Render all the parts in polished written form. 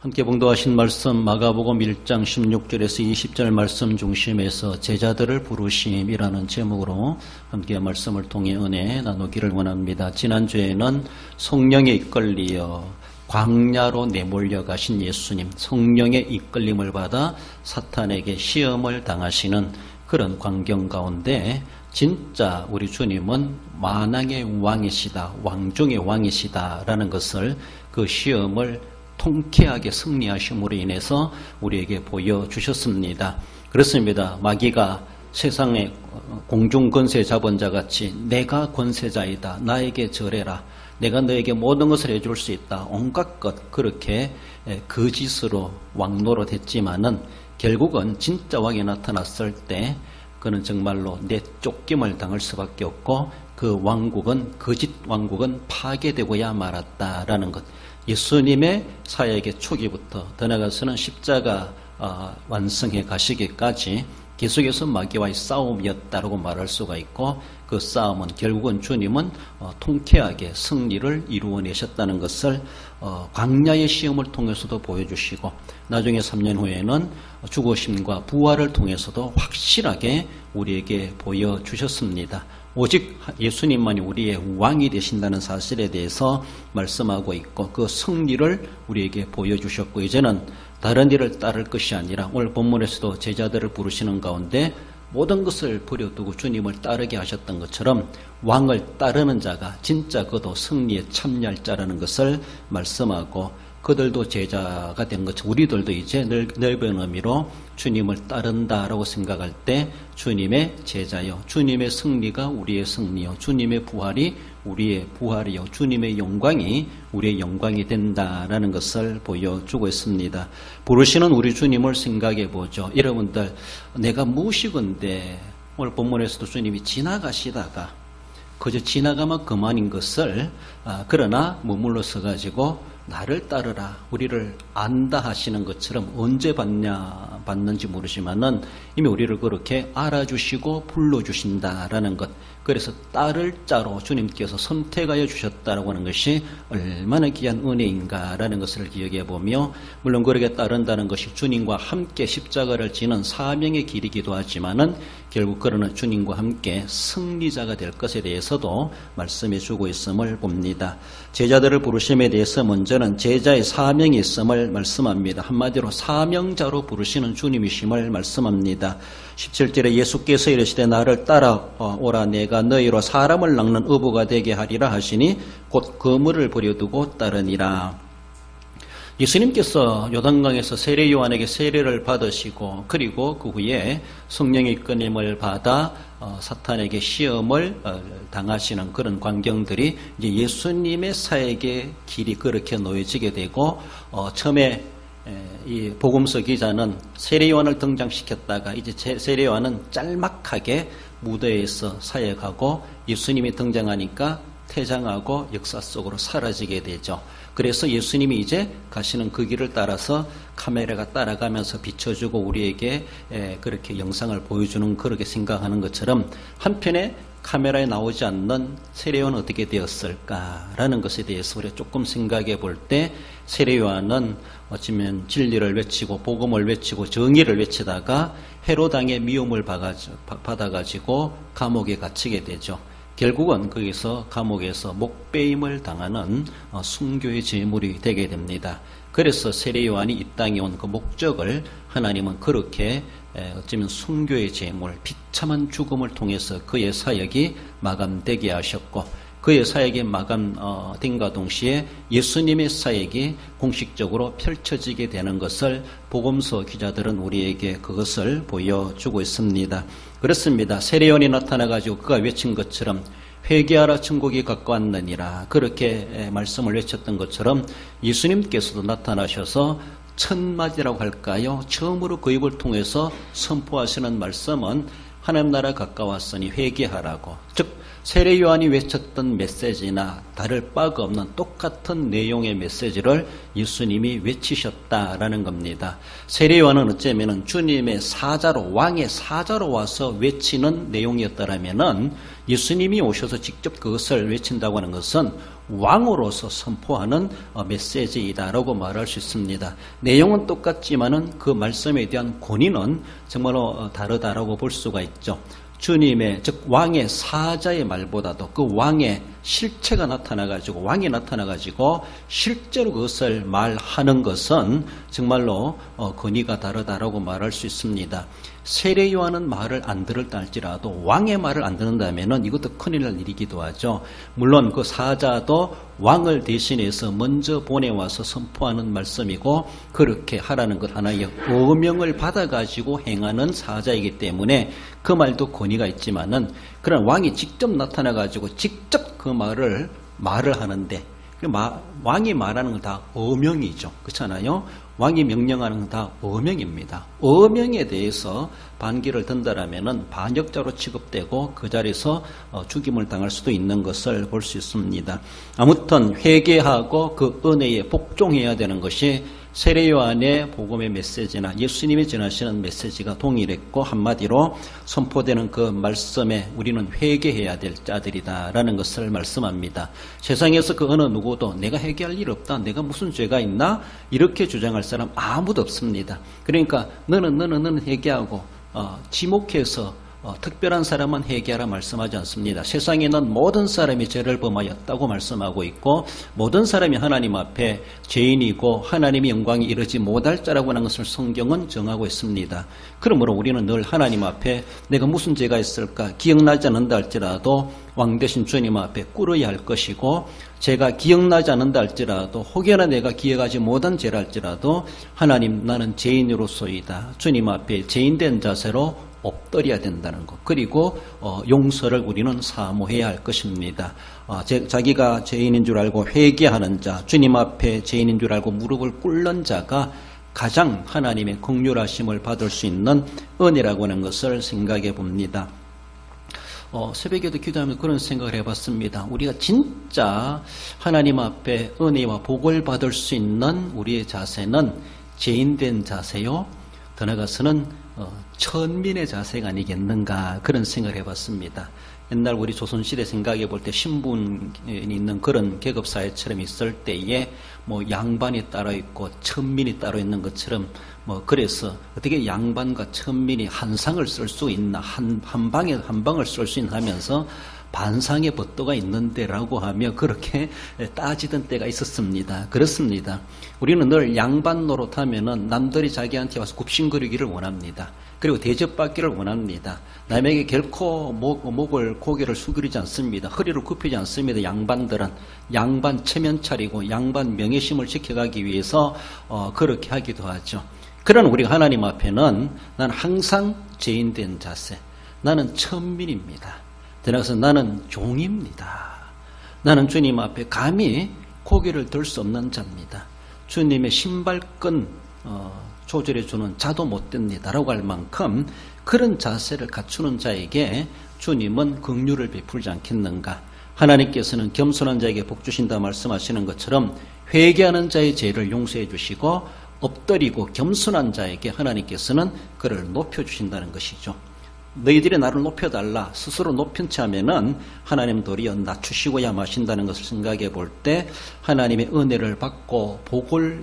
함께 봉독하신 말씀 마가복음 1장 16절에서 20절 말씀 중심에서 제자들을 부르심이라는 제목으로 함께 말씀을 통해 은혜 나누기를 원합니다. 지난주에는 성령에 이끌리어 광야로 내몰려 가신 예수님, 성령의 이끌림을 받아 사탄에게 시험을 당하시는 그런 광경 가운데 진짜 우리 주님은 만왕의 왕이시다, 왕중의 왕이시다라는 것을 그 시험을 통쾌하게 승리하심으로 인해서 우리에게 보여주셨습니다. 그렇습니다. 마귀가 세상의 공중 권세 잡은 자 같이 내가 권세자이다, 나에게 절해라, 내가 너에게 모든 것을 해줄 수 있다, 온갖 것 그렇게 거짓으로 왕노릇했지만은 결국은 진짜 왕이 나타났을 때 그는 정말로 내쫓김을 당할 수밖에 없고 그 왕국은, 거짓 왕국은 파괴되고야 말았다라는 것. 예수님의 사역의 초기부터 더 나아가서는 십자가 완성해 가시기까지 계속해서 마귀와의 싸움이었다라고 말할 수가 있고, 그 싸움은 결국은 주님은 통쾌하게 승리를 이루어내셨다는 것을 광야의 시험을 통해서도 보여주시고, 나중에 3년 후에는 죽으심과 부활을 통해서도 확실하게 우리에게 보여주셨습니다. 오직 예수님만이 우리의 왕이 되신다는 사실에 대해서 말씀하고 있고, 그 승리를 우리에게 보여주셨고, 이제는 다른 일을 따를 것이 아니라 오늘 본문에서도 제자들을 부르시는 가운데 모든 것을 버려두고 주님을 따르게 하셨던 것처럼 왕을 따르는 자가 진짜 그도 승리에 참여할 자라는 것을 말씀하고, 그들도 제자가 된 것처럼 우리들도 이제 넓은 의미로 주님을 따른다라고 생각할 때 주님의 제자요, 주님의 승리가 우리의 승리요, 주님의 부활이 우리의 부활이요, 주님의 영광이 우리의 영광이 된다라는 것을 보여주고 있습니다. 부르시는 우리 주님을 생각해 보죠. 여러분들, 내가 무엇이건데 오늘 본문에서도 주님이 지나가시다가 그저 지나가면 그만인 것을 그러나 머물러 서가지고 나를 따르라, 우리를 안다 하시는 것처럼 언제 받는지 모르지만은 이미 우리를 그렇게 알아주시고 불러주신다라는 것, 그래서 따를 자로 주님께서 선택하여 주셨다라고 하는 것이 얼마나 귀한 은혜인가라는 것을 기억해 보며, 물론 그렇게 따른다는 것이 주님과 함께 십자가를 지는 사명의 길이기도 하지만은 결국 그러는 주님과 함께 승리자가 될 것에 대해서도 말씀해 주고 있음을 봅니다. 제자들을 부르심에 대해서 먼저는 제자의 사명이 있음을 말씀합니다. 한마디로 사명자로 부르시는 주님이심을 말씀합니다. 17절에 예수께서 이르시되 나를 따라오라, 내가 너희로 사람을 낚는 어부가 되게 하리라 하시니 곧 그물을 버려두고 따르니라. 예수님께서 요단강에서 세례 요한에게 세례를 받으시고, 그리고 그 후에 성령의 이끌림을 받아 사탄에게 시험을 당하시는 그런 광경들이 이제 예수님의 사역의 길이 그렇게 놓여지게 되고, 처음에 이 복음서 기자는 세례 요한을 등장시켰다가 이제 세례 요한은 짤막하게 무대에서 사역하고 예수님이 등장하니까 퇴장하고 역사 속으로 사라지게 되죠. 그래서 예수님이 이제 가시는 그 길을 따라서 카메라가 따라가면서 비춰주고 우리에게 그렇게 영상을 보여주는, 그렇게 생각하는 것처럼 한편에 카메라에 나오지 않는 세례요한은 어떻게 되었을까라는 것에 대해서 우리가 조금 생각해 볼 때, 세례요한은 어쩌면 진리를 외치고 복음을 외치고 정의를 외치다가 헤롯 왕의 미움을 받아가지고 감옥에 갇히게 되죠. 결국은 거기서 감옥에서 목배임을 당하는 순교의 제물이 되게 됩니다. 그래서 세례 요한이 이 땅에 온 그 목적을 하나님은 그렇게 어쩌면 순교의 제물, 비참한 죽음을 통해서 그의 사역이 마감되게 하셨고, 그의 사역이 마감된과 동시에 예수님의 사역이 공식적으로 펼쳐지게 되는 것을 복음서 기자들은 우리에게 그것을 보여주고 있습니다. 그렇습니다. 세례요한이 나타나가지고 그가 외친 것처럼 회개하라 천국이 가까웠느니라, 그렇게 말씀을 외쳤던 것처럼 예수님께서도 나타나셔서 첫마디라고 할까요? 처음으로 그 입을 통해서 선포하시는 말씀은 하나님 나라 가까웠으니 회개하라고, 즉 세례 요한이 외쳤던 메시지나 다를 바가 없는 똑같은 내용의 메시지를 예수님이 외치셨다라는 겁니다. 세례 요한은 어쩌면 주님의 사자로, 왕의 사자로 와서 외치는 내용이었다라면은 예수님이 오셔서 직접 그것을 외친다고 하는 것은 왕으로서 선포하는 메시지이다라고 말할 수 있습니다. 내용은 똑같지만은 그 말씀에 대한 권위는 정말로 다르다라고 볼 수가 있죠. 주님의 즉 왕의 사자의 말보다도 그 왕의 실체가 나타나가지고 왕이 나타나가지고 실제로 그것을 말하는 것은 정말로 권위가 다르다라고 말할 수 있습니다. 세례 요한은 말을 안 들었다 할지라도 왕의 말을 안 듣는다면은 이것도 큰일 날 일이기도 하죠. 물론 그 사자도 왕을 대신해서 먼저 보내와서 선포하는 말씀이고 그렇게 하라는 것 하나의 어명을 받아가지고 행하는 사자이기 때문에 그 말도 권위가 있지만은 그런 왕이 직접 나타나가지고 직접 그 말을 하는데 왕이 말하는 건 다 어명이죠. 그렇잖아요. 왕이 명령하는 건 다 어명입니다. 어명에 대해서 반기를 든다라면은 반역자로 취급되고 그 자리에서 죽임을 당할 수도 있는 것을 볼 수 있습니다. 아무튼 회개하고 그 은혜에 복종해야 되는 것이 세례 요한의 복음의 메시지나 예수님이 전하시는 메시지가 동일했고 한마디로 선포되는 그 말씀에 우리는 회개해야 될 자들이다라는 것을 말씀합니다. 세상에서 그 어느 누구도 내가 회개할 일 없다, 내가 무슨 죄가 있나 이렇게 주장할 사람 아무도 없습니다. 그러니까 너는 회개하고 지목해서 특별한 사람은 회개하라 말씀하지 않습니다. 세상에 있는 모든 사람이 죄를 범하였다고 말씀하고 있고 모든 사람이 하나님 앞에 죄인이고 하나님의 영광이 이르지 못할 자라고 하는 것을 성경은 정하고 있습니다. 그러므로 우리는 늘 하나님 앞에 내가 무슨 죄가 있을까 기억나지 않는다 할지라도 왕 되신 주님 앞에 꿇어야 할 것이고 제가 기억나지 않는다 할지라도 혹여나 내가 기억하지 못한 죄라 할지라도 하나님 나는 죄인으로서이다. 주님 앞에 죄인된 자세로 엎드려야 된다는 것. 그리고 용서를 우리는 사모해야 할 것입니다. 자기가 죄인인 줄 알고 회개하는 자, 주님 앞에 죄인인 줄 알고 무릎을 꿇는 자가 가장 하나님의 긍휼하심을 받을 수 있는 은혜라고 하는 것을 생각해 봅니다. 새벽에도 기도하면서 그런 생각을 해봤습니다. 우리가 진짜 하나님 앞에 은혜와 복을 받을 수 있는 우리의 자세는 죄인된 자세요. 더 나아가서는 천민의 자세가 아니겠는가 그런 생각을 해봤습니다. 옛날 우리 조선시대 생각해 볼 때 신분이 있는 그런 계급사회처럼 있을 때에 뭐 양반이 따로 있고 천민이 따로 있는 것처럼 그래서 어떻게 양반과 천민이 한 상을 쓸 수 있나 한 방을 쓸 수 있나 하면서 반상의 법도가 있는데라고 하며 그렇게 따지던 때가 있었습니다. 그렇습니다. 우리는 늘 양반 노릇하면은 남들이 자기한테 와서 굽신거리기를 원합니다. 그리고 대접받기를 원합니다. 남에게 결코 고개를 숙이지 않습니다. 허리를 굽히지 않습니다. 양반들은 양반 체면 차리고 양반 명예심을 지켜가기 위해서 그렇게 하기도 하죠. 그러나 우리가 하나님 앞에는 난 항상 죄인된 자세, 나는 천민입니다. 그래서 나는 종입니다. 나는 주님 앞에 감히 고개를 들 수 없는 자입니다. 주님의 신발끈 조절해 주는 자도 못 됩니다. 라고 할 만큼 그런 자세를 갖추는 자에게 주님은 긍휼을 베풀지 않겠는가. 하나님께서는 겸손한 자에게 복 주신다 말씀하시는 것처럼 회개하는 자의 죄를 용서해 주시고 엎드리고 겸손한 자에게 하나님께서는 그를 높여주신다는 것이죠. 너희들이 나를 높여달라 스스로 높인 채 하면은 하나님 도리어 낮추시고야 마신다는 것을 생각해 볼 때 하나님의 은혜를 받고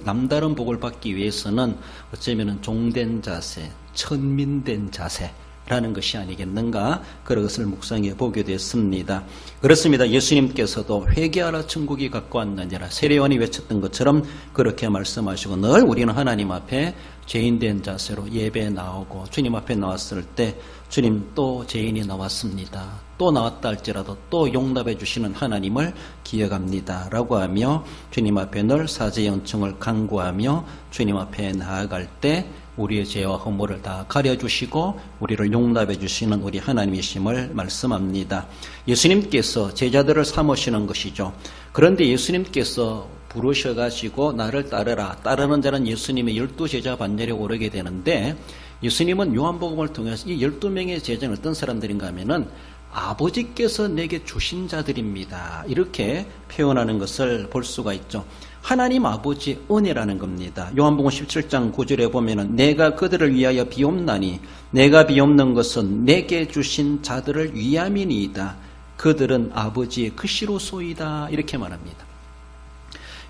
남다른 복을 받기 위해서는 어쩌면은 종된 자세, 천민된 자세라는 것이 아니겠는가 그런 것을 묵상해 보게 됐습니다. 그렇습니다. 예수님께서도 회개하라 천국이 가까웠느니라 세례요한이 외쳤던 것처럼 그렇게 말씀하시고 늘 우리는 하나님 앞에 죄인된 자세로 예배에 나오고 주님 앞에 나왔을 때 주님 또 죄인이 나왔습니다. 또 나왔다 할지라도 또 용납해 주시는 하나님을 기억합니다. 라고 하며 주님 앞에 늘 사죄의 은총을 간구하며 주님 앞에 나아갈 때 우리의 죄와 허물을 다 가려주시고 우리를 용납해 주시는 우리 하나님이심을 말씀합니다. 예수님께서 제자들을 삼으시는 것이죠. 그런데 예수님께서 부르셔가지고 나를 따르라. 따르는 자는 예수님의 12제자 반열에 오르게 되는데 예수님은 요한복음을 통해서 이 12명의 제자는 어떤 사람들인가 하면은 아버지께서 내게 주신 자들입니다. 이렇게 표현하는 것을 볼 수가 있죠. 하나님 아버지의 은혜라는 겁니다. 요한복음 17장 9절에 보면은 내가 그들을 위하여 비옵나니 내가 비옵는 것은 내게 주신 자들을 위함이니이다. 그들은 아버지의 크시로소이다 이렇게 말합니다.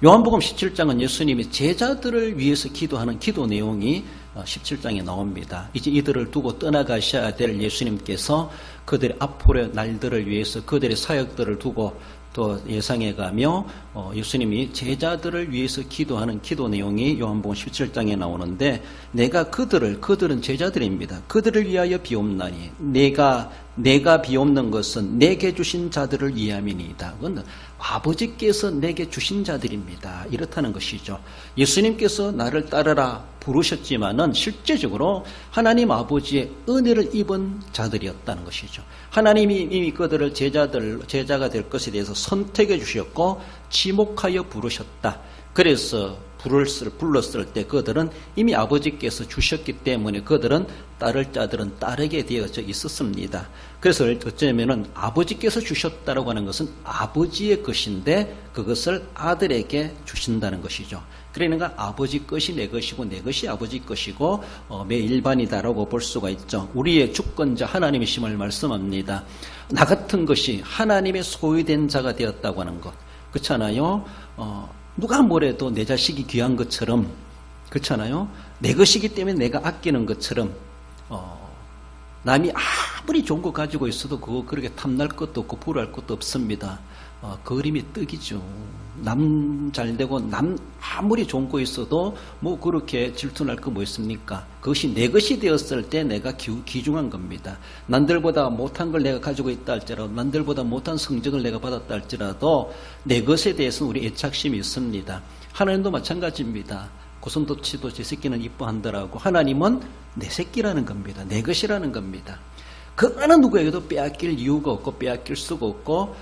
요한복음 17장은 예수님이 제자들을 위해서 기도하는 기도 내용이 17장에 나옵니다. 이제 이들을 두고 떠나가셔야 될 예수님께서 그들의 앞으로의 날들을 위해서 그들의 사역들을 두고 또 예상해 가며 예수님이 제자들을 위해서 기도하는 기도 내용이 요한복음 17장에 나오는데 내가 그들은 제자들입니다. 그들을 위하여 비옵나니 내가 비옵는 것은 내게 주신 자들을 위함이니이다. 그건 아버지께서 내게 주신 자들입니다. 이렇다는 것이죠. 예수님께서 나를 따르라 부르셨지만은 실제적으로 하나님 아버지의 은혜를 입은 자들이었다는 것이죠. 하나님이 이미 그들을 제자가 될 것에 대해서 선택해 주셨고 지목하여 부르셨다. 그래서 불렀을 때 그들은 이미 아버지께서 주셨기 때문에 그들은 따를 자들은 따르게 되어져 있었습니다. 그래서 어쩌면은 아버지께서 주셨다라고 하는 것은 아버지의 것인데 그것을 아들에게 주신다는 것이죠. 그러니까 아버지 것이 내 것이고 내 것이 아버지 것이고 매 일반이다라고 볼 수가 있죠. 우리의 주권자 하나님이심을 말씀합니다. 나 같은 것이 하나님의 소유된 자가 되었다고 하는 것. 그렇잖아요. 누가 뭐래도 내 자식이 귀한 것처럼 그렇잖아요. 내 것이기 때문에 내가 아끼는 것처럼 남이 아무리 좋은 거 가지고 있어도 그거 그렇게 탐날 것도 없고 부러워할 것도 없습니다. 그 그림이 떡이죠. 남 잘되고 남 아무리 좋은 거 있어도 뭐 그렇게 질투날 거 뭐 있습니까? 그것이 내 것이 되었을 때 내가 귀중한 겁니다. 남들보다 못한 걸 내가 가지고 있다 할지라도 남들보다 못한 성적을 내가 받았다 할지라도 내 것에 대해서는 우리 애착심이 있습니다. 하나님도 마찬가지입니다. 고슴도치도 제 새끼는 이뻐한다라고 하나님은 내 새끼라는 겁니다. 내 것이라는 겁니다. 그 어느 누구에게도 빼앗길 이유가 없고 빼앗길 수가 없고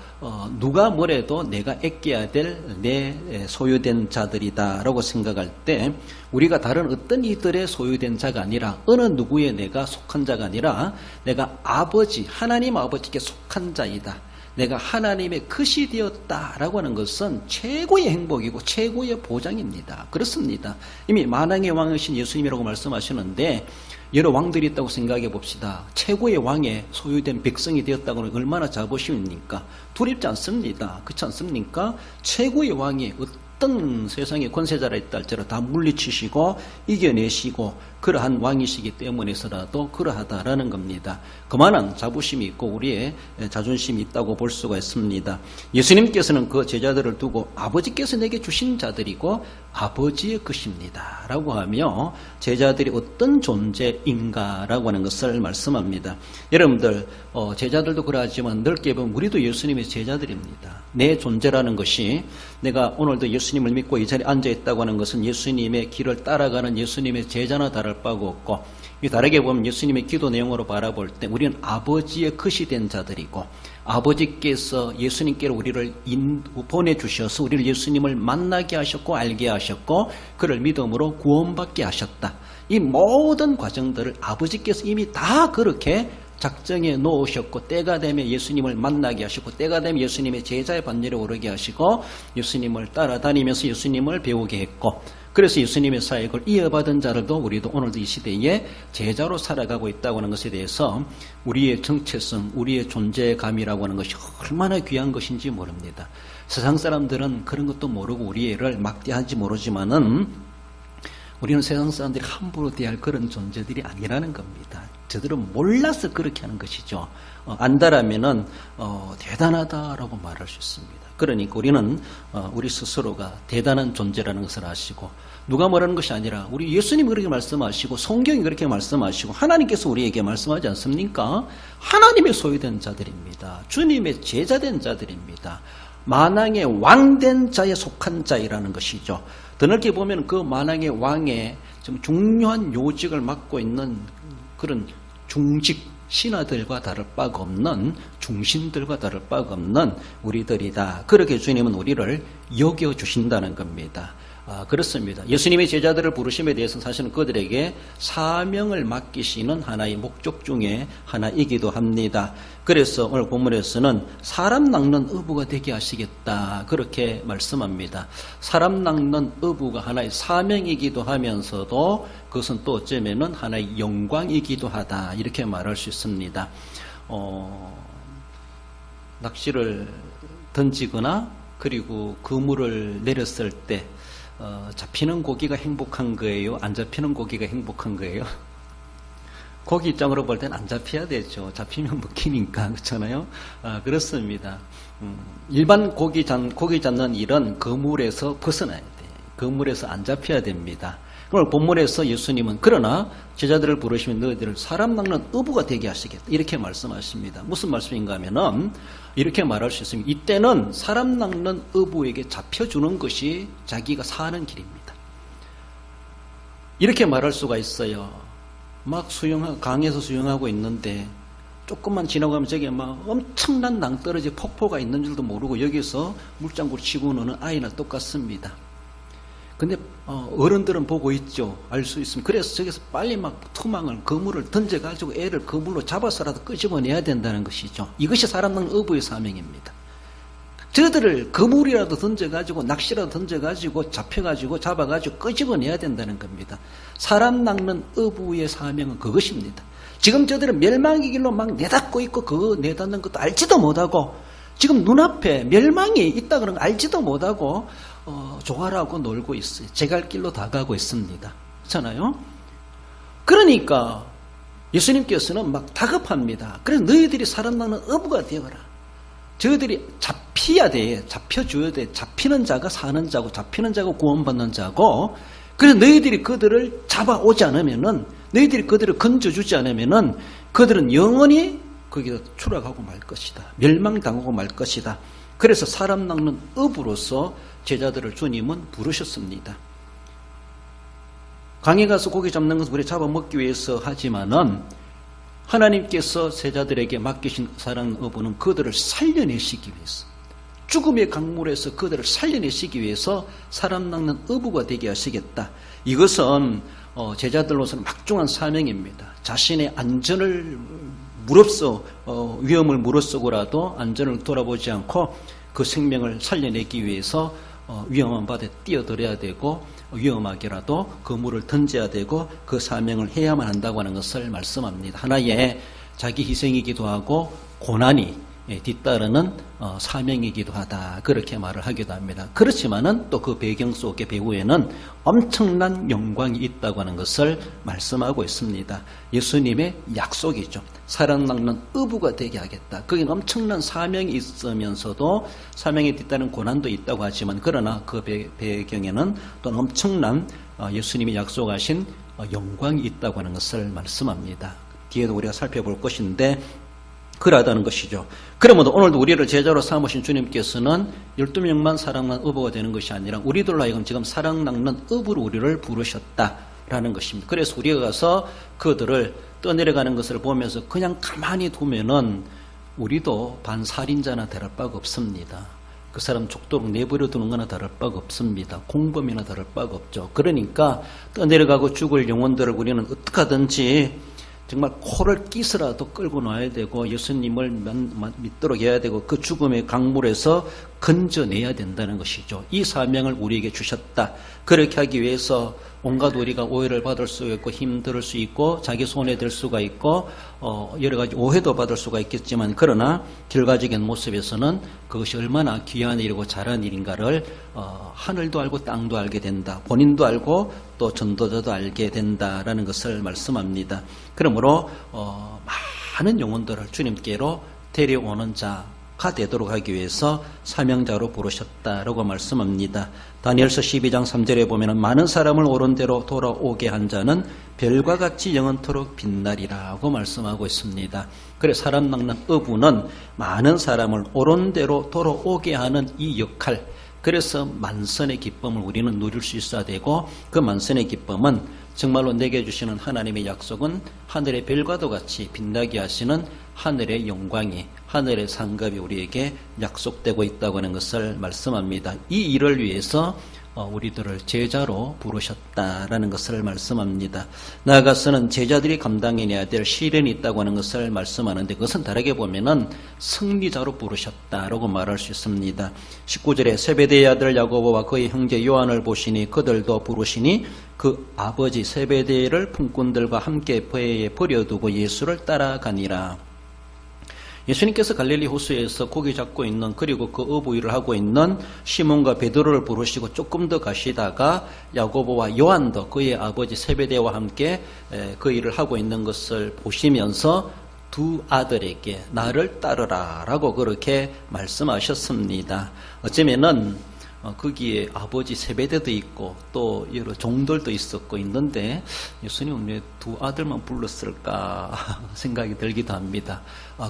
누가 뭐래도 내가 아껴야 될 내 소유된 자들이다라고 생각할 때 우리가 다른 어떤 이들의 소유된 자가 아니라 어느 누구의 내가 속한 자가 아니라 내가 하나님 아버지께 속한 자이다. 내가 하나님의 것이 되었다라고 하는 것은 최고의 행복이고 최고의 보장입니다. 그렇습니다. 이미 만왕의 왕이신 예수님이라고 말씀하시는데 여러 왕들이 있다고 생각해 봅시다. 최고의 왕의 소유된 백성이 되었다고 하면 얼마나 자부심입니까? 두렵지 않습니다. 그렇지 않습니까? 최고의 왕이 어떤 세상에 권세자라 있다 할지라도 다 물리치시고 이겨내시고 그러한 왕이시기 때문에서라도 그러하다라는 겁니다. 그만한 자부심이 있고 우리의 자존심이 있다고 볼 수가 있습니다. 예수님께서는 그 제자들을 두고 아버지께서 내게 주신 자들이고 아버지의 것입니다 라고 하며 제자들이 어떤 존재인가라고 하는 것을 말씀합니다. 여러분들 제자들도 그러하지만 넓게 보면 우리도 예수님의 제자들입니다. 내 존재라는 것이 내가 오늘도 예수님을 믿고 이 자리에 앉아있다고 하는 것은 예수님의 길을 따라가는 예수님의 제자나 다를 바가 없고 다르게 보면 예수님의 기도 내용으로 바라볼 때 우리는 아버지의 것이 된 자들이고 아버지께서 예수님께로 우리를 보내주셔서 우리를 예수님을 만나게 하셨고 알게 하셨고 그를 믿음으로 구원받게 하셨다. 이 모든 과정들을 아버지께서 이미 다 그렇게 작정해 놓으셨고 때가 되면 예수님을 만나게 하시고 때가 되면 예수님의 제자의 반열에 오르게 하시고 예수님을 따라다니면서 예수님을 배우게 했고 그래서 예수님의 사역을 이어받은 자들도 우리도 오늘도 이 시대에 제자로 살아가고 있다고 하는 것에 대해서 우리의 정체성, 우리의 존재감이라고 하는 것이 얼마나 귀한 것인지 모릅니다. 세상 사람들은 그런 것도 모르고 우리를 막대한지 모르지만은 우리는 세상 사람들이 함부로 대할 그런 존재들이 아니라는 겁니다. 저들은 몰라서 그렇게 하는 것이죠. 안다라면은 대단하다라고 말할 수 있습니다. 그러니까 우리는 우리 스스로가 대단한 존재라는 것을 아시고 누가 뭐라는 것이 아니라 우리 예수님이 그렇게 말씀하시고 성경이 그렇게 말씀하시고 하나님께서 우리에게 말씀하지 않습니까? 하나님의 소유된 자들입니다. 주님의 제자된 자들입니다. 만왕의 왕된 자에 속한 자이라는 것이죠. 더 넓게 보면 그 만왕의 왕의 좀 중요한 요직을 맡고 있는 그런 중직 신하들과 다를 바가 없는 중신들과 다를 바가 없는 우리들이다. 그렇게 주님은 우리를 여겨주신다는 겁니다. 그렇습니다. 예수님의 제자들을 부르심에 대해서는 사실은 그들에게 사명을 맡기시는 하나의 목적 중에 하나이기도 합니다. 그래서 오늘 본문에서는 사람 낚는 어부가 되게 하시겠다 그렇게 말씀합니다. 사람 낚는 어부가 하나의 사명이기도 하면서도 그것은 또 어쩌면은 하나의 영광이기도 하다 이렇게 말할 수 있습니다. 낚시를 던지거나 그리고 그물을 내렸을 때 잡히는 고기가 행복한 거예요? 안 잡히는 고기가 행복한 거예요? 고기 입장으로 볼 때는 안 잡혀야 되죠. 잡히면 먹히니까. 그렇잖아요? 그렇습니다. 일반 고기 잡는 일은 그물에서 벗어나야 돼요. 그물에서 안 잡혀야 됩니다. 오늘 본문에서 예수님은 그러나 제자들을 부르시면 너희들을 사람 낚는 어부가 되게 하시겠다. 이렇게 말씀하십니다. 무슨 말씀인가 하면은 이렇게 말할 수 있습니다. 이때는 사람 낚는 어부에게 잡혀주는 것이 자기가 사는 길입니다. 이렇게 말할 수가 있어요. 막 강에서 수영하고 있는데 조금만 지나가면 저기 막 엄청난 낭떠러지 폭포가 있는 줄도 모르고 여기서 물장구를 치고 노는 아이나 똑같습니다. 근데 어른들은 보고 있죠. 알 수 있습니다. 그래서 저기서 빨리 막 투망을 그물을 던져가지고 애를 그물로 잡아서라도 끄집어내야 된다는 것이죠. 이것이 사람 낚는 어부의 사명입니다. 저들을 그물이라도 던져가지고 낚시라도 던져가지고 잡아가지고 끄집어내야 된다는 겁니다. 사람 낚는 어부의 사명은 그것입니다. 지금 저들은 멸망의 길로 막 내닫고 있고 그 내닫는 것도 알지도 못하고 지금 눈앞에 멸망이 있다 그런 거 알지도 못하고 조화라고 놀고 있어요. 제갈길로 다가고 있습니다. 그렇잖아요? 그러니까 예수님께서는 막 다급합니다. 그래서 너희들이 사람 낚는 어부가 되어라. 저희들이 잡혀야 돼. 잡혀줘야 돼. 잡히는 자가 사는 자고 잡히는 자가 구원받는 자고 그래서 너희들이 그들을 잡아오지 않으면은 너희들이 그들을 건져주지 않으면은 그들은 영원히 거기다 추락하고 말 것이다. 멸망당하고 말 것이다. 그래서 사람 낚는 어부로서 제자들을 주님은 부르셨습니다. 강에 가서 고기 잡는 것은 우리 잡아먹기 위해서 하지만은 하나님께서 제자들에게 맡기신 사랑 어부는 그들을 살려내시기 위해서 죽음의 강물에서 그들을 살려내시기 위해서 사람 낚는 어부가 되게 하시겠다. 이것은 제자들로서는 막중한 사명입니다. 자신의 안전을 위험을 무릅쓰고라도 안전을 돌아보지 않고 그 생명을 살려내기 위해서 위험한 바다에 뛰어들어야 되고 위험하게라도 그물을 던져야 되고 그 사명을 해야만 한다고 하는 것을 말씀합니다. 하나의 자기 희생이기도 하고 고난이 뒤따르는 사명이기도 하다. 그렇게 말을 하기도 합니다. 그렇지만은 또 그 배경 속의 배후에는 엄청난 영광이 있다고 하는 것을 말씀하고 있습니다. 예수님의 약속이죠. 사람 낚는 어부가 되게 하겠다. 거기는 엄청난 사명이 있으면서도 사명에 뒤따른 고난도 있다고 하지만 그러나 그 배경에는 또 엄청난 예수님이 약속하신 영광이 있다고 하는 것을 말씀합니다. 뒤에도 우리가 살펴볼 것인데 그러하다는 것이죠. 그러므로 오늘도 우리를 제자로 삼으신 주님께서는 12명만 사랑 낚는 어부가 되는 것이 아니라 우리들로 하여금 지금 사랑 낚는 어부로 우리를 부르셨다라는 것입니다. 그래서 우리가 가서 그들을 떠내려가는 것을 보면서 그냥 가만히 두면은 우리도 반살인자나 다를 바가 없습니다. 그 사람 죽도록 내버려 두는 거나 다를 바가 없습니다. 공범이나 다를 바가 없죠. 그러니까 떠내려가고 죽을 영혼들을 우리는 어떻게 하든지 정말 코를 끼서라도 끌고 놔야 되고 예수님을 믿도록 해야 되고 그 죽음의 강물에서 건져내야 된다는 것이죠. 이 사명을 우리에게 주셨다. 그렇게 하기 위해서 온갖 우리가 오해를 받을 수 있고 힘들 수 있고 자기 손에 들 수가 있고 여러 가지 오해도 받을 수가 있겠지만 그러나 결과적인 모습에서는 그것이 얼마나 귀한 일이고 잘한 일인가를 하늘도 알고 땅도 알게 된다. 본인도 알고 또 전도자도 알게 된다라는 것을 말씀합니다. 그러므로 많은 영혼들을 주님께로 데려오는 자가 되도록 하기 위해서 사명자로 부르셨다라고 말씀합니다. 다니엘서 12장 3절에 보면 많은 사람을 옳은 대로 돌아오게 한 자는 별과 같이 영원토록 빛나리라고 말씀하고 있습니다. 그래서 사람 낚는 어부는 많은 사람을 옳은 대로 돌아오게 하는 이 역할, 그래서 만선의 기쁨을 우리는 누릴 수 있어야 되고 그 만선의 기쁨은 정말로 내게 주시는 하나님의 약속은 하늘의 별과도 같이 빛나게 하시는 하늘의 영광이 하늘의 상급이 우리에게 약속되고 있다고 하는 것을 말씀합니다. 이 일을 위해서 우리들을 제자로 부르셨다라는 것을 말씀합니다. 나아가서는 제자들이 감당해내야 될 시련이 있다고 하는 것을 말씀하는데 그것은 다르게 보면은 승리자로 부르셨다라고 말할 수 있습니다. 19절에 세베대의 아들 야고보와 그의 형제 요한을 보시니 그들도 부르시니 그 아버지 세베대를 품꾼들과 함께 배에 버려두고 예수를 따라가니라. 예수님께서 갈릴리 호수에서 고기 잡고 있는, 그리고 그 어부 일을 하고 있는 시몬과 베드로를 부르시고 조금 더 가시다가 야고보와 요한도 그의 아버지 세베대와 함께 그 일을 하고 있는 것을 보시면서 두 아들에게 나를 따르라 라고 그렇게 말씀하셨습니다. 어쩌면은 거기에 아버지 세베대도 있고 또 여러 종들도 있었고 있는데 예수님은 왜 두 아들만 불렀을까 생각이 들기도 합니다.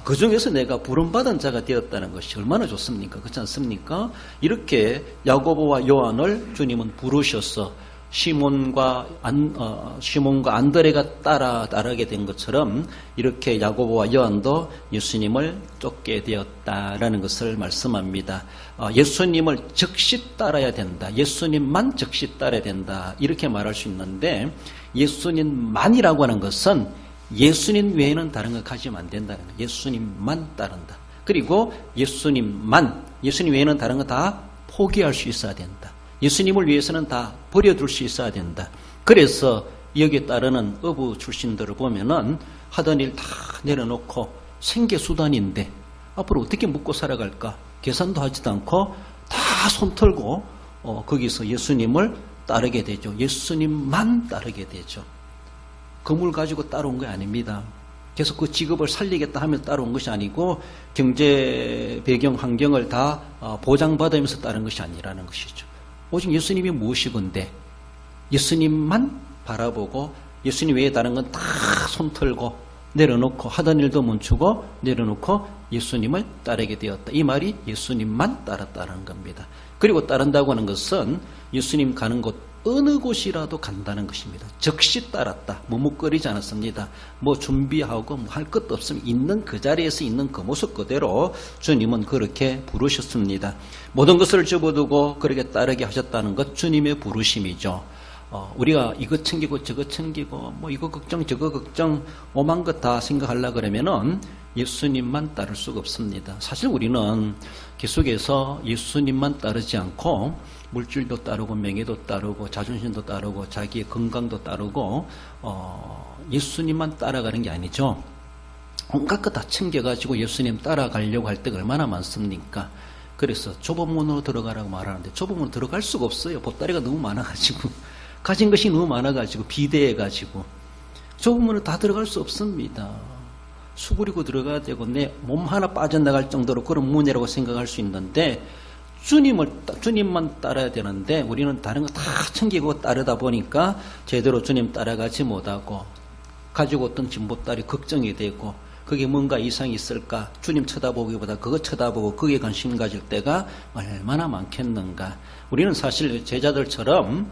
그 중에서 내가 부름받은 자가 되었다는 것이 얼마나 좋습니까? 그렇지 않습니까? 이렇게 야고보와 요한을 주님은 부르셔서 시몬과 안드레가 따르게 된 것처럼 이렇게 야고보와 요한도 예수님을 쫓게 되었다라는 것을 말씀합니다. 예수님을 즉시 따라야 된다. 예수님만 즉시 따라야 된다. 이렇게 말할 수 있는데 예수님만이라고 하는 것은 예수님 외에는 다른 것 가지면 안 된다는 거예요. 예수님만 따른다. 그리고 예수님 외에는 다른 거 다 포기할 수 있어야 된다. 예수님을 위해서는 다 버려둘 수 있어야 된다. 그래서 여기에 따르는 어부 출신들을 보면은 하던 일 다 내려놓고 생계수단인데 앞으로 어떻게 먹고 살아갈까? 계산도 하지도 않고 다 손 털고 거기서 예수님을 따르게 되죠. 예수님만 따르게 되죠. 건물 가지고 따라온 게 아닙니다. 계속 그 직업을 살리겠다 하면 따라온 것이 아니고 경제 배경 환경을 다 보장받으면서 따른 것이 아니라는 것이죠. 오직 예수님이 무엇이건데 예수님만 바라보고 예수님 외에 다른 건 다 손 털고 내려놓고 하던 일도 멈추고 내려놓고 예수님을 따르게 되었다. 이 말이 예수님만 따랐다는 겁니다. 그리고 따른다고 하는 것은 예수님 가는 곳 어느 곳이라도 간다는 것입니다. 즉시 따랐다. 머뭇거리지 않았습니다. 뭐 준비하고 뭐 할 것도 없으면 있는 그 자리에서 있는 그 모습 그대로 주님은 그렇게 부르셨습니다. 모든 것을 접어두고 그렇게 따르게 하셨다는 것 주님의 부르심이죠. 우리가 이거 챙기고 저거 챙기고 뭐 이거 걱정 저거 걱정 오만 것 다 생각하려고 그러면은 예수님만 따를 수가 없습니다. 사실 우리는 계속해서 예수님만 따르지 않고 물질도 따르고 명예도 따르고 자존심도 따르고 자기의 건강도 따르고 예수님만 따라가는 게 아니죠. 온갖 것 다 챙겨가지고 예수님 따라가려고 할 때가 얼마나 많습니까? 그래서 좁은 문으로 들어가라고 말하는데 좁은 문으로 들어갈 수가 없어요. 보따리가 너무 많아가지고 가진 것이 너무 많아가지고 비대해가지고 좁은 문으로 다 들어갈 수 없습니다. 수그리고 들어가야 되고 내 몸 하나 빠져나갈 정도로 그런 문이라고 생각할 수 있는데 주님만 따라야 되는데 우리는 다른 거 다 챙기고 따르다 보니까 제대로 주님 따라가지 못하고 가지고 어떤 진보딸이 걱정이 되고 그게 뭔가 이상이 있을까 주님 쳐다보기보다 그거 쳐다보고 그게 관심 가질 때가 얼마나 많겠는가. 우리는 사실 제자들처럼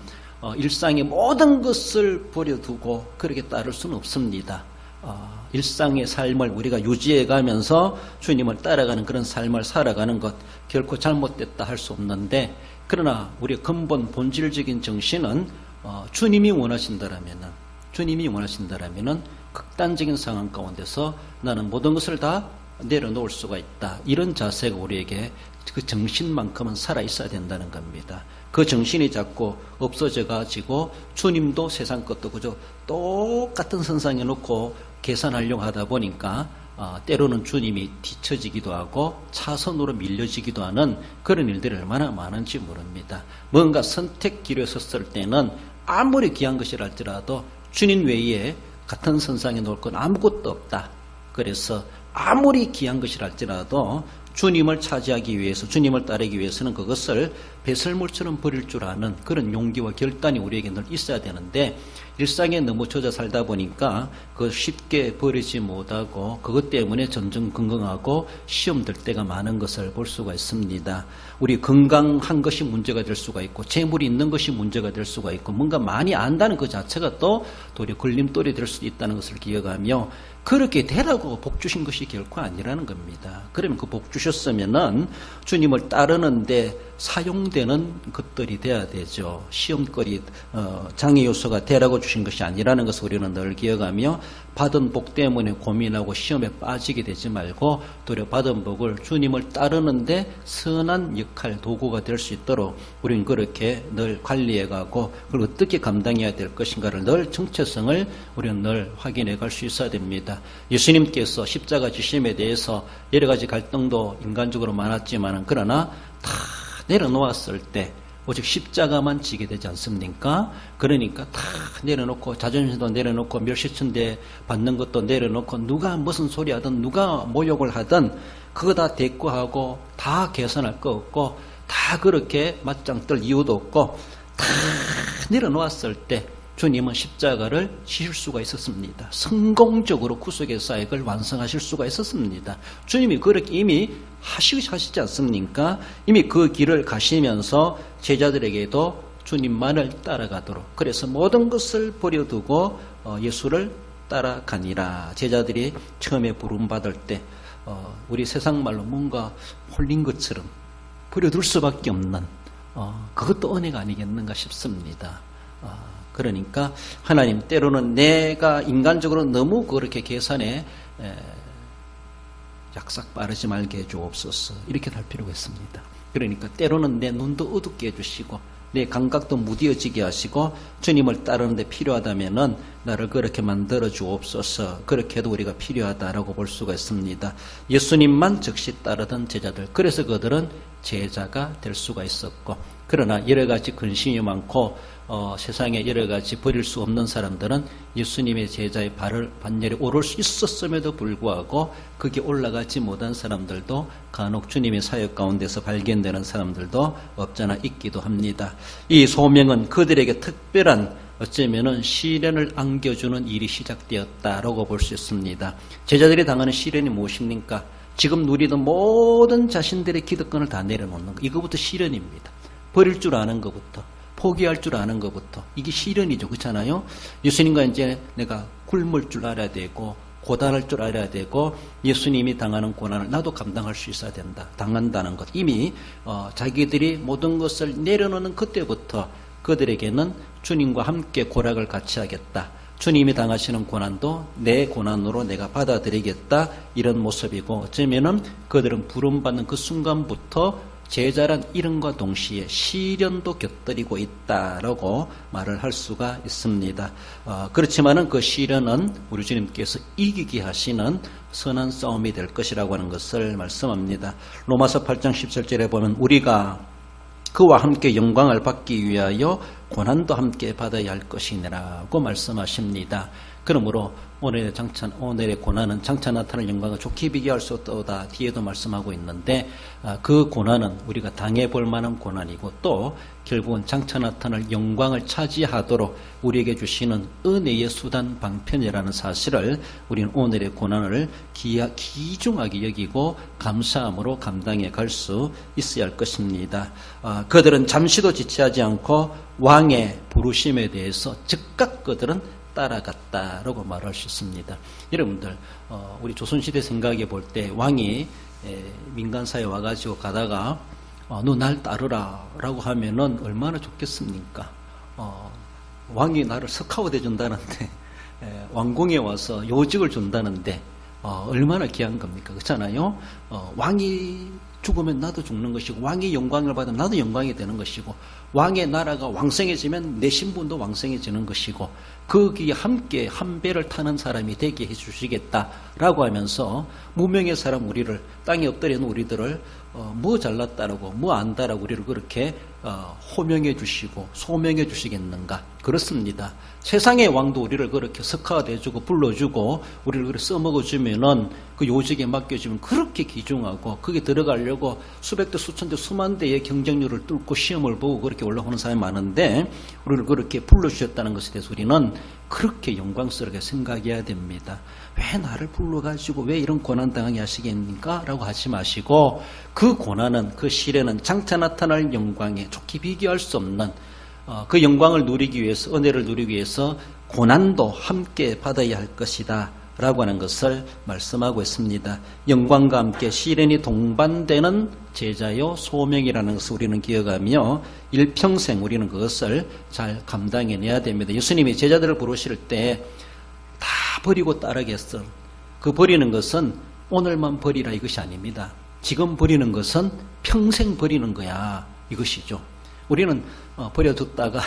일상의 모든 것을 버려두고 그렇게 따를 수는 없습니다. 일상의 삶을 우리가 유지해 가면서 주님을 따라가는 그런 삶을 살아가는 것 결코 잘못됐다 할 수 없는데 그러나 우리의 근본 본질적인 정신은 주님이 원하신다라면은 극단적인 상황 가운데서 나는 모든 것을 다 내려놓을 수가 있다. 이런 자세가 우리에게 그 정신만큼은 살아있어야 된다는 겁니다. 그 정신이 자꾸 없어져 가지고 주님도 세상 것도 그저 똑같은 선상에 놓고 계산하려고 하다 보니까 때로는 주님이 뒤처지기도 하고 차선으로 밀려지기도 하는 그런 일들이 얼마나 많은지 모릅니다. 뭔가 선택기로에 섰을 때는 아무리 귀한 것이라 할지라도 주님 외에 같은 선상에 놓을 건 아무것도 없다. 그래서 아무리 귀한 것이라 할지라도 주님을 차지하기 위해서 주님을 따르기 위해서는 그것을 배설물처럼 버릴 줄 아는 그런 용기와 결단이 우리에게 늘 있어야 되는데 일상에 너무 젖어 살다 보니까 그걸 쉽게 버리지 못하고 그것 때문에 전전긍긍하고 시험 들 때가 많은 것을 볼 수가 있습니다. 우리 건강한 것이 문제가 될 수가 있고 재물이 있는 것이 문제가 될 수가 있고 뭔가 많이 안다는 그 자체가 또 도리어 걸림돌이 될 수도 있다는 것을 기억하며 그렇게 되라고 복 주신 것이 결코 아니라는 겁니다. 그러면 그 복 주셨으면은 주님을 따르는데 사용되는 것들이 돼야 되죠. 시험거리 장애 요소가 되라고 주신 것이 아니라는 것을 우리는 늘 기억하며 받은 복 때문에 고민하고 시험에 빠지게 되지 말고 도리어 받은 복을 주님을 따르는데 선한 역할 도구가 될 수 있도록 우리는 그렇게 늘 관리해가고 그걸 어떻게 감당해야 될 것인가를 늘 정체성을 우리는 늘 확인해 갈 수 있어야 됩니다. 예수님께서 십자가 지심에 대해서 여러 가지 갈등도 인간적으로 많았지만 그러나 다 내려놓았을 때 오직 십자가만 지게 되지 않습니까? 그러니까 다 내려놓고 자존심도 내려놓고 멸시천대 받는 것도 내려놓고 누가 무슨 소리 하든 누가 모욕을 하든 그거 다 대꾸하고 다 개선할 거 없고 다 그렇게 맞짱 뜰 이유도 없고 다 내려놓았을 때 주님은 십자가를 지실 수가 있었습니다. 성공적으로 구속의 사역을 완성하실 수가 있었습니다. 주님이 그렇게 이미 하시지 않습니까? 이미 그 길을 가시면서 제자들에게도 주님만을 따라가도록 그래서 모든 것을 버려두고 예수를 따라가니라. 제자들이 처음에 부름받을 때 우리 세상 말로 뭔가 홀린 것처럼 버려둘 수밖에 없는 그것도 은혜가 아니겠는가 싶습니다. 그러니까 하나님 때로는 내가 인간적으로 너무 그렇게 계산에 약삭 빠르지 말게 해주옵소서 이렇게 할 필요가 있습니다. 그러니까 때로는 내 눈도 어둡게 해주시고 내 감각도 무뎌지게 하시고 주님을 따르는데 필요하다면은 나를 그렇게 만들어 주옵소서. 그렇게 해도 우리가 필요하다라고 볼 수가 있습니다. 예수님만 즉시 따르던 제자들, 그래서 그들은 제자가 될 수가 있었고, 그러나 여러 가지 근심이 많고 세상에 여러 가지 버릴 수 없는 사람들은 예수님의 제자의 반열에 오를 수 있었음에도 불구하고 그게 올라가지 못한 사람들도 간혹 주님의 사역 가운데서 발견되는 사람들도 없잖아 있기도 합니다. 이 소명은 그들에게 특별한 어쩌면은 시련을 안겨주는 일이 시작되었다라고 볼 수 있습니다. 제자들이 당하는 시련이 무엇입니까? 지금 누리던 모든 자신들의 기득권을 다 내려놓는 것, 이거부터 시련입니다. 버릴 줄 아는 것부터, 포기할 줄 아는 것부터, 이게 시련이죠. 그렇잖아요? 예수님과 이제 내가 굶을 줄 알아야 되고 고단할 줄 알아야 되고 예수님이 당하는 고난을 나도 감당할 수 있어야 된다. 당한다는 것, 이미 자기들이 모든 것을 내려놓는 그때부터 그들에게는 주님과 함께 고락을 같이 하겠다. 주님이 당하시는 고난도 내 고난으로 내가 받아들이겠다. 이런 모습이고, 어쩌면은 그들은 부름받는 그 순간부터 제자란 이름과 동시에 시련도 곁들이고 있다라고 말을 할 수가 있습니다. 그렇지만은 그 시련은 우리 주님께서 이기게 하시는 선한 싸움이 될 것이라고 하는 것을 말씀합니다. 로마서 8장 17절에 보면 우리가 그와 함께 영광을 받기 위하여 고난도 함께 받아야 할 것이니라고 말씀하십니다. 그러므로 오늘의 고난은 장차 나타날 영광을 좋게 비교할 수 없다. 뒤에도 말씀하고 있는데 그 고난은 우리가 당해볼 만한 고난이고 또 결국은 장차 나타날 영광을 차지하도록 우리에게 주시는 은혜의 수단 방편이라는 사실을 우리는 오늘의 고난을 귀중하게 여기고 감사함으로 감당해 갈 수 있어야 할 것입니다. 그들은 잠시도 지체하지 않고 왕의 부르심에 대해서 즉각 그들은 따라갔다라고 말할 수 있습니다. 여러분들 우리 조선시대 생각해 볼 때 왕이 민간사에 와가지고 가다가 너 날 따르라 라고 하면은 얼마나 좋겠습니까? 왕이 나를 스카우트 해준다는데 왕궁에 와서 요직을 준다는데 얼마나 귀한 겁니까? 그렇잖아요? 왕이 죽으면 나도 죽는 것이고 왕의 영광을 받으면 나도 영광이 되는 것이고 왕의 나라가 왕성해지면 내 신분도 왕성해지는 것이고 거기에 함께 한 배를 타는 사람이 되게 해주시겠다라고 하면서 무명의 사람 우리를 땅에 엎드려는 우리들을 뭐 잘났다라고 뭐 안다라고 우리를 그렇게 호명해 주시고 소명해 주시겠는가? 그렇습니다. 세상의 왕도 우리를 그렇게 스카우트해주고 불러주고 우리를 그렇게 써먹어주면은 그 요직에 맡겨주면 그렇게 귀중하고 거기 들어가려고 수백 대 수천 대 수만 대의 경쟁률을 뚫고 시험을 보고 그렇게 올라오는 사람이 많은데 우리를 그렇게 불러주셨다는 것에 대해서 우리는 그렇게 영광스럽게 생각해야 됩니다. 왜 나를 불러가지고 왜 이런 고난 당하게 하시겠습니까? 라고 하지 마시고 그 고난은 그 시련은 장차 나타날 영광에 좋게 비교할 수 없는 그 영광을 누리기 위해서 은혜를 누리기 위해서 고난도 함께 받아야 할 것이다 라고 하는 것을 말씀하고 있습니다. 영광과 함께 시련이 동반되는 제자요 소명이라는 것을 우리는 기억하며 일평생 우리는 그것을 잘 감당해내야 됩니다. 예수님이 제자들을 부르실 때 다 버리고 따르겠어. 그 버리는 것은 오늘만 버리라 이것이 아닙니다. 지금 버리는 것은 평생 버리는 거야 이것이죠. 우리는 버려뒀다가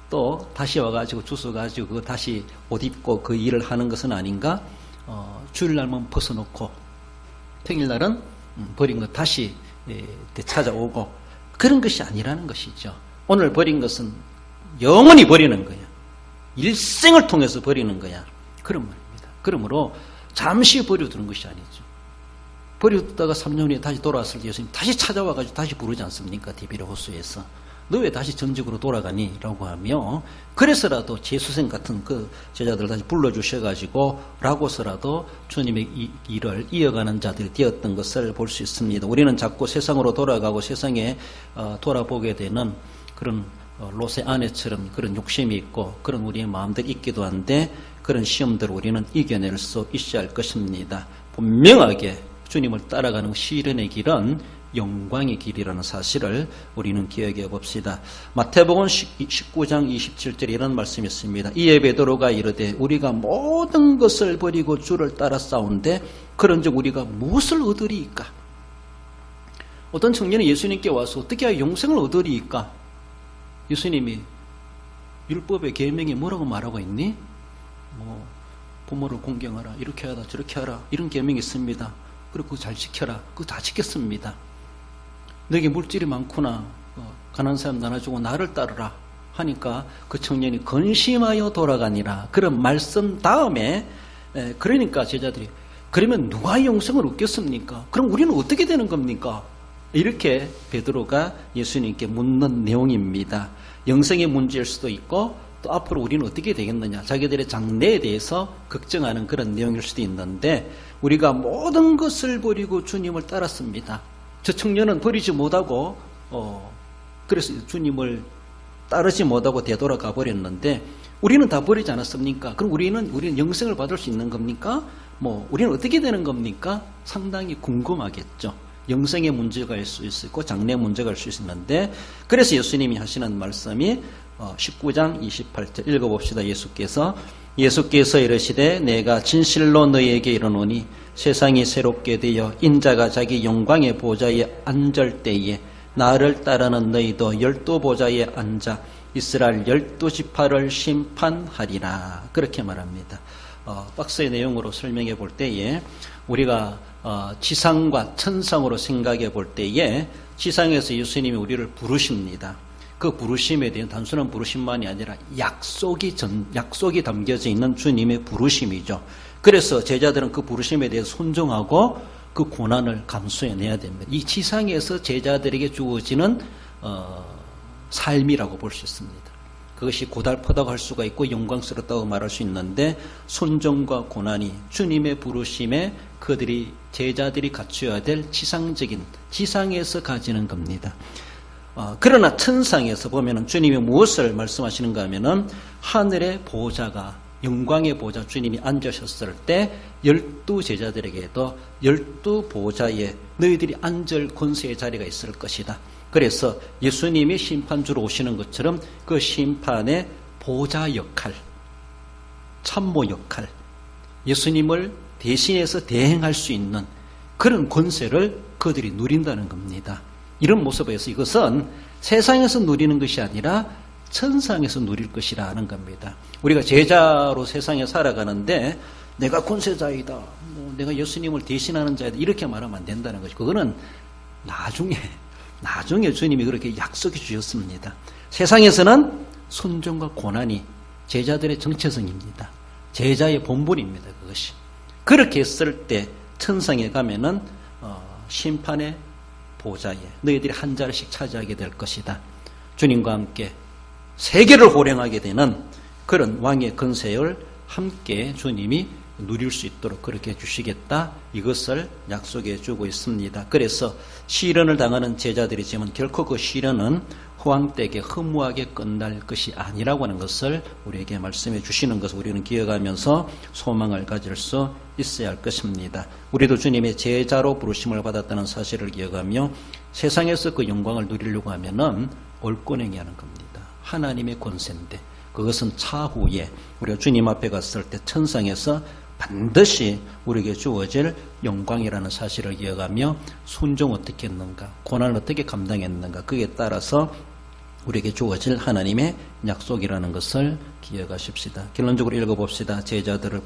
또 다시 와가지고 주워가지고 그거 다시 옷 입고 그 일을 하는 것은 아닌가? 주일날만 벗어놓고 평일날은 버린 거 다시 되찾아오고 그런 것이 아니라는 것이죠. 오늘 버린 것은 영원히 버리는 거야. 일생을 통해서 버리는 거야. 그런 말입니다. 그러므로 잠시 버려두는 것이 아니죠. 버려두다가 3년 후에 다시 돌아왔을 때 예수님 다시 찾아와가지고 다시 부르지 않습니까? 디베랴 호수에서. 너 왜 다시 전직으로 돌아가니? 라고 하며 그래서라도 재수생 같은 그 제자들 다시 불러주셔가지고 라고서라도 주님의 이 일을 이어가는 자들이 되었던 것을 볼 수 있습니다. 우리는 자꾸 세상으로 돌아가고 세상에 돌아보게 되는 그런 롯의 아내처럼 그런 욕심이 있고 그런 우리의 마음들이 있기도 한데 그런 시험들을 우리는 이겨낼 수 있어야 할 것입니다. 분명하게 주님을 따라가는 시련의 길은 영광의 길이라는 사실을 우리는 기억해 봅시다. 마태복음 19장 27절에 이런 말씀이 있습니다. 이에 베드로가 이르되 우리가 모든 것을 버리고 주를 따라 싸운데 그런즉 우리가 무엇을 얻으리이까? 어떤 청년이 예수님께 와서 어떻게 하여 영생을 얻으리이까? 예수님이 율법의 계명에 뭐라고 말하고 있니? 부모를 공경하라, 이렇게 하라, 저렇게 하라, 이런 계명이 있습니다. 그리고 그거 잘 지켜라. 그거 다 지켰습니다. 너에게 물질이 많구나. 가난한 사람 나눠주고 나를 따르라 하니까 그 청년이 근심하여 돌아가니라. 그런 말씀 다음에 그러니까 제자들이 그러면 누가 영생을 얻겠습니까? 그럼 우리는 어떻게 되는 겁니까? 이렇게 베드로가 예수님께 묻는 내용입니다. 영생의 문제일 수도 있고 또 앞으로 우리는 어떻게 되겠느냐, 자기들의 장래에 대해서 걱정하는 그런 내용일 수도 있는데 우리가 모든 것을 버리고 주님을 따랐습니다. 저 청년은 버리지 못하고 그래서 주님을 따르지 못하고 되돌아가 버렸는데 우리는 다 버리지 않았습니까? 그럼 우리는 영생을 받을 수 있는 겁니까? 우리는 어떻게 되는 겁니까? 상당히 궁금하겠죠. 영생의 문제가 일 수 있고 장래 문제가 일 수 있는데 그래서 예수님이 하시는 말씀이 19장 28절 읽어봅시다. 예수께서 이르시되 내가 진실로 너희에게 이르노니 세상이 새롭게 되어 인자가 자기 영광의 보좌에 앉을 때에 나를 따르는 너희도 12보좌에 앉아 이스라엘 12지파를 심판하리라. 그렇게 말합니다. 박스의 내용으로 설명해 볼 때에 우리가 지상과 천상으로 생각해 볼 때에 지상에서 예수님이 우리를 부르십니다. 그 부르심에 대한 단순한 부르심만이 아니라 약속이 담겨져 있는 주님의 부르심이죠. 그래서 제자들은 그 부르심에 대해서 순종하고 그 고난을 감수해내야 됩니다. 이 지상에서 제자들에게 주어지는 삶이라고 볼 수 있습니다. 그것이 고달프다고 할 수가 있고 영광스럽다고 말할 수 있는데 순종과 고난이 주님의 부르심에 제자들이 갖춰야 될 지상에서 가지는 겁니다. 그러나 천상에서 보면은 주님이 무엇을 말씀하시는가 하면은 하늘의 보좌가 영광의 보좌 주님이 앉으셨을 때 12제자들에게도 12보좌에 너희들이 앉을 권세의 자리가 있을 것이다. 그래서 예수님이 심판주로 오시는 것처럼 그 심판의 보좌 역할, 참모 역할, 예수님을 대신해서 대행할 수 있는 그런 권세를 그들이 누린다는 겁니다. 이런 모습에서 이것은 세상에서 누리는 것이 아니라 천상에서 누릴 것이라는 겁니다. 우리가 제자로 세상에 살아가는데 내가 권세자이다, 내가 예수님을 대신하는 자이다 이렇게 말하면 안 된다는 것이 그거는 나중에 주님이 그렇게 약속해 주셨습니다. 세상에서는 순종과 고난이 제자들의 정체성입니다. 제자의 본분입니다. 그것이. 그렇게 했을 때 천상에 가면은 심판의 보좌에 너희들이 한 자리씩 차지하게 될 것이다. 주님과 함께 세계를 호령하게 되는 그런 왕의 권세를 함께 주님이 누릴 수 있도록 그렇게 해주시겠다. 이것을 약속해 주고 있습니다. 그래서 시련을 당하는 제자들이지만 결코 그 시련은 허황되게 허무하게 끝날 것이 아니라고 하는 것을 우리에게 말씀해 주시는 것을 우리는 기억하면서 소망을 가질 수 있어야 할 것입니다. 우리도 주님의 제자로 부르심을 받았다는 사실을 기억하며 세상에서 그 영광을 누리려고 하면은 옳고행이 하는 겁니다. 하나님의 권세인데 그것은 차후에 우리가 주님 앞에 갔을 때 천상에서 반드시 우리에게 주어질 영광이라는 사실을 기억하며 순종 어떻게 했는가, 고난을 어떻게 감당했는가, 그에 따라서 우리에게 주어질 하나님의 약속이라는 것을 기억하십시다. 결론적으로 읽어봅시다. 제자들을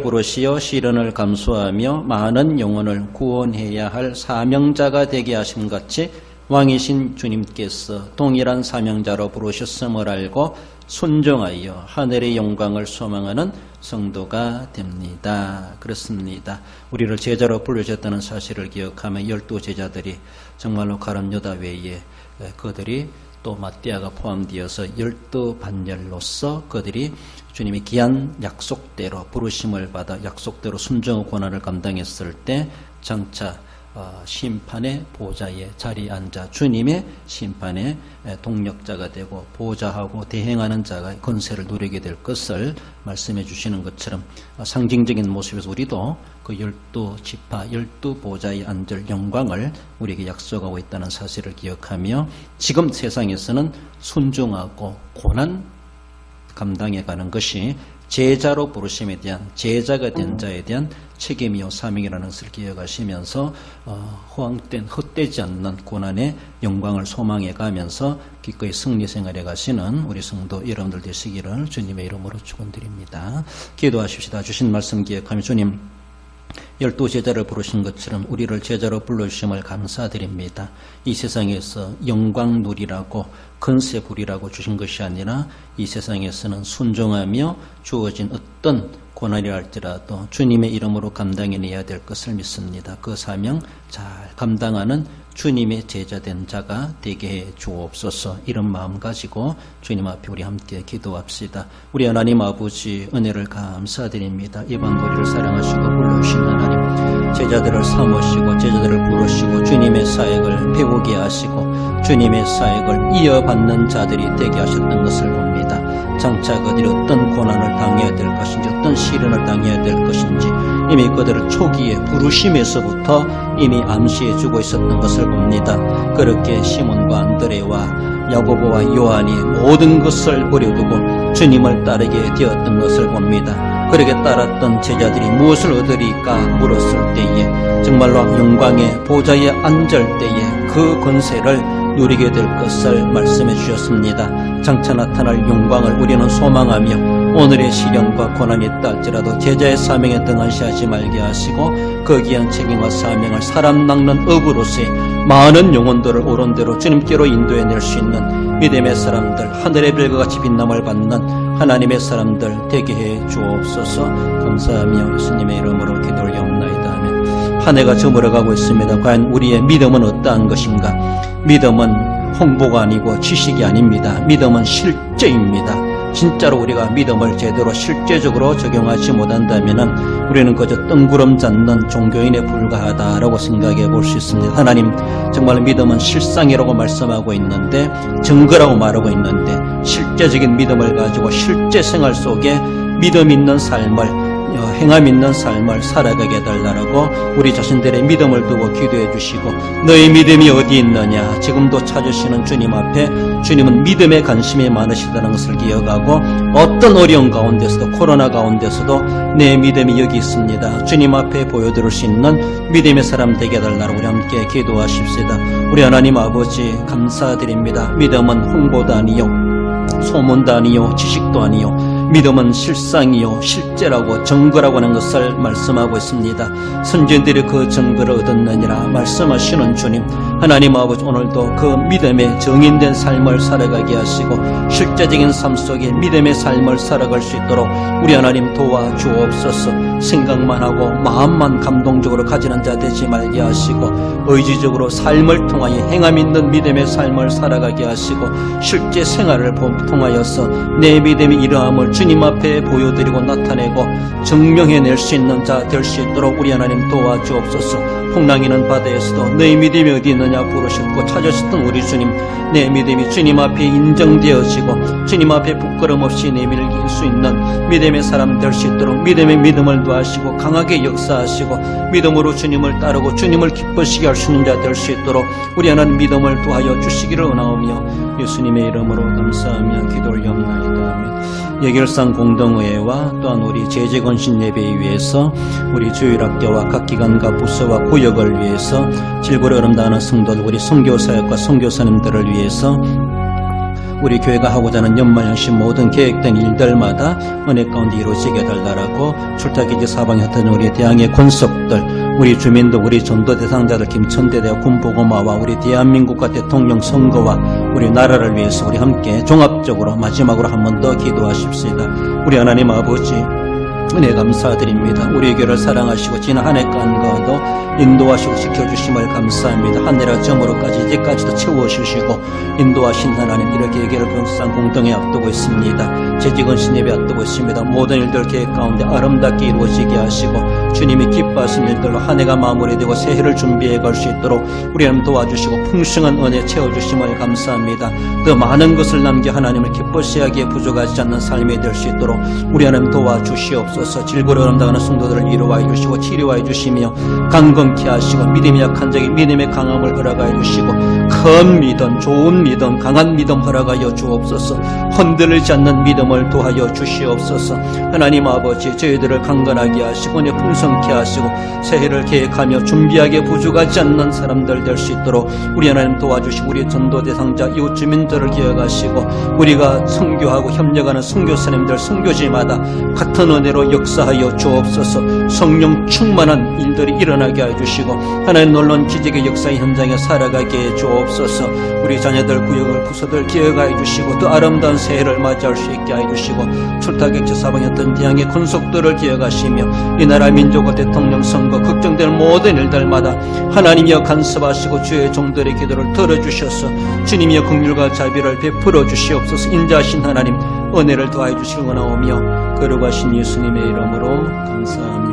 부르시어 시련을 감수하며 많은 영혼을 구원해야 할 사명자가 되게 하심같이 왕이신 주님께서 동일한 사명자로 부르셨음을 알고 순종하여 하늘의 영광을 소망하는 성도가 됩니다. 그렇습니다. 우리를 제자로 부르셨다는 사실을 기억하며 12제자들이 정말로 가룟 유다 외에 그들이 또 마띠아가 포함되어서 12반열로서 그들이 주님의 귀한 약속대로 부르심을 받아 약속대로 순종의 고난을 감당했을 때 장차 심판의 보좌에 자리에 앉아 주님의 심판의 동력자가 되고 보좌하고 대행하는 자가 권세를 누리게 될 것을 말씀해 주시는 것처럼 상징적인 모습에서 우리도 그 12지파 12보좌에 앉을 영광을 우리에게 약속하고 있다는 사실을 기억하며 지금 세상에서는 순종하고 고난 감당해 가는 것이 제자로 부르심에 대한 제자가 된 자에 대한 책임이요 사명이라는 것을 기억하시면서 허황된 헛되지 않는 고난의 영광을 소망해 가면서 기꺼이 승리 생활해 가시는 우리 성도 여러분들 되시기를 주님의 이름으로 축원드립니다. 기도하십시다. 주신 말씀 기억하며 주님 12제자를 부르신 것처럼 우리를 제자로 불러주심을 감사드립니다. 이 세상에서 영광 누리라고 건세 부리라고 주신 것이 아니라 이 세상에서는 순종하며 주어진 어떤 고난이라 할지라도 주님의 이름으로 감당해내야 될 것을 믿습니다. 그 사명 잘 감당하는 주님의 제자된 자가 되게 해 주옵소서. 이런 마음 가지고 주님 앞에 우리 함께 기도합시다. 우리 하나님 아버지 은혜를 감사드립니다. 이번 우리를 사랑하시고 불러주신 하나님, 제자들을 삼으시고 제자들을 부르시고 주님의 사역을 배우게 하시고 주님의 사역을 이어받는 자들이 되게 하셨던 것을 봅니다. 장차 그들이 어떤 고난을 당해야 될 것인지 어떤 시련을 당해야 될 것인지 이미 그들을 초기에 부르심에서부터 이미 암시해 주고 있었던 것을 봅니다. 그렇게 시몬과 안드레와 야고보와 요한이 모든 것을 버려두고 주님을 따르게 되었던 것을 봅니다. 그렇게 따랐던 제자들이 무엇을 얻으리까 물었을 때에 정말로 영광의 보좌에 앉을 때에 그 권세를 누리게 될 것을 말씀해 주셨습니다. 장차 나타날 영광을 우리는 소망하며 오늘의 시련과 고난이 있다 할지라도 제자의 사명에 등한시하지 말게 하시고 그 귀한 책임과 사명을 사람 낚는 업으로서의 많은 영혼들을 옳은 대로 주님께로 인도해낼 수 있는 믿음의 사람들, 하늘의 별과 같이 빛남을 받는 하나님의 사람들 되게 해 주옵소서. 감사하며 예수님의 이름으로 기도 올려옵나이다 하면 한 해가 저물어가고 있습니다. 과연 우리의 믿음은 어떠한 것인가? 믿음은 홍보가 아니고 지식이 아닙니다. 믿음은 실제입니다. 진짜로 우리가 믿음을 제대로 실제적으로 적용하지 못한다면 우리는 그저 뜬구름 잡는 종교인에 불과하다라고 생각해 볼 수 있습니다. 하나님, 정말 믿음은 실상이라고 말씀하고 있는데, 증거라고 말하고 있는데, 실제적인 믿음을 가지고 실제 생활 속에 믿음 있는 삶을, 행함 있는 삶을 살아가게 해달라고 우리 자신들의 믿음을 두고 기도해 주시고, 너의 믿음이 어디 있느냐 지금도 찾으시는 주님 앞에 주님은 믿음에 관심이 많으시다는 것을 기억하고 어떤 어려운 가운데서도 코로나 가운데서도 내 믿음이 여기 있습니다. 주님 앞에 보여드릴 수 있는 믿음의 사람 되게 해달라고 우리 함께 기도하십시다. 우리 하나님 아버지 감사드립니다. 믿음은 홍보도 아니요 소문도 아니요 지식도 아니요 믿음은 실상이요 실제라고 증거라고 하는 것을 말씀하고 있습니다. 선지자들이 그 증거를 얻었느니라 말씀하시는 주님, 하나님 아버지 오늘도 그 믿음의 정인된 삶을 살아가게 하시고 실제적인 삶 속에 믿음의 삶을 살아갈 수 있도록 우리 하나님 도와주옵소서. 생각만 하고 마음만 감동적으로 가지는 자 되지 말게 하시고 의지적으로 삶을 통하여 행함 있는 믿음의 삶을 살아가게 하시고 실제 생활을 통하여서 내 믿음이 이러함을 주님 앞에 보여드리고 나타내고 증명해낼 수 있는 자 될 수 있도록 우리 하나님 도와주옵소서. 풍랑이는 바다에서도 너희 믿음이 어디 있느냐 부르셨고 찾으셨던 우리 주님, 내 믿음이 주님 앞에 인정되어지고 주님 앞에 부끄럼 없이 내밀 수 있는 믿음의 사람 될 수 있도록 믿음의 믿음을 더하시고 강하게 역사하시고 믿음으로 주님을 따르고 주님을 기쁘시게 할 수 있는 자 될 수 있도록 우리 하나님 믿음을 더하여 주시기를 원하오며 예수님의 이름으로 감사하며 기도 올려옵나이다. 아멘. 예결상 공동의회와 또한 우리 제재건신 예배에 위해서 우리 주일학교와 각 기관과 부서와 구역을 위해서 질고를 어름다하는 성도들, 우리 선교사역과 선교사님들을 위해서 우리 교회가 하고자 하는 연말연시 모든 계획된 일들마다 은혜 가운데 이루어지게 달달하고 출타기지 사방에 흩어진 우리 대항의 권속들, 우리 주민들, 우리 전도 대상자들, 김천대대와 군보고마와 우리 대한민국과 대통령 선거와 우리 나라를 위해서 우리 함께 종합적으로 마지막으로 한 번 더 기도하십시다. 우리 하나님 아버지, 은혜 감사드립니다. 우리 교회를 사랑하시고 지난 한 해간 거도 인도하시고 지켜주심을 감사합니다. 하늘의 점으로까지 이제까지도 채워주시고 인도하신 하나님, 이렇게 예결 건상 공동에 앞두고 있습니다. 재직언신 예배 앞두고 있습니다. 모든 일들 계획 가운데 아름답게 이루어지게 하시고 주님이 기뻐하신 일들로 한 해가 마무리되고 새해를 준비해 갈 수 있도록 우리 하나님 도와주시고 풍성한 은혜 채워주심을 감사합니다. 더 많은 것을 남겨 하나님을 기뻐시 하기에 부족하지 않는 삶이 될 수 있도록 우리 하나님 도와주시옵소서. 질고를 어름다가는 성도들을 위로하여 주시고 치료하여 주시며 강건케 하시고 믿음이 약한 자에게 믿음의 강함을 허락하여 주시고 큰 믿음, 좋은 믿음, 강한 믿음 허락하여 주옵소서. 흔들리지 않는 믿음을 도하여 주시옵소서. 하나님 아버지, 저희들을 강건하게 하시고 내 풍성케 하시고 새해를 계획하며 준비하게 부족하지 않는 사람들 될 수 있도록 우리 하나님 도와주시고 우리 전도 대상자 이웃 주민들을 기억하시고 우리가 선교하고 협력하는 선교사님들 선교지마다 같은 은혜로 역사하여 주옵소서. 성령 충만한 일들이 일어나게 해 주시고 하나님 놀라운 기적의 역사의 현장에 살아가게 해 주옵소서. 우리 자녀들 구역을 부서들 기억하여 주시고 또 아름다운 새해를 맞이할 수 있게 해 주시고 출타객지 사방이었던 대항의 군속들을 기억하시며 이 나라 민족과 대통령 선거 걱정될 모든 일들마다 하나님이여 간섭하시고 주의 종들의 기도를 들어주셔서 주님이여 긍휼과 자비를 베풀어 주시옵소서. 인자하신 하나님 은혜를 더하여 주시길 원하오며 거룩하신 예수님의 이름으로 감사합니다.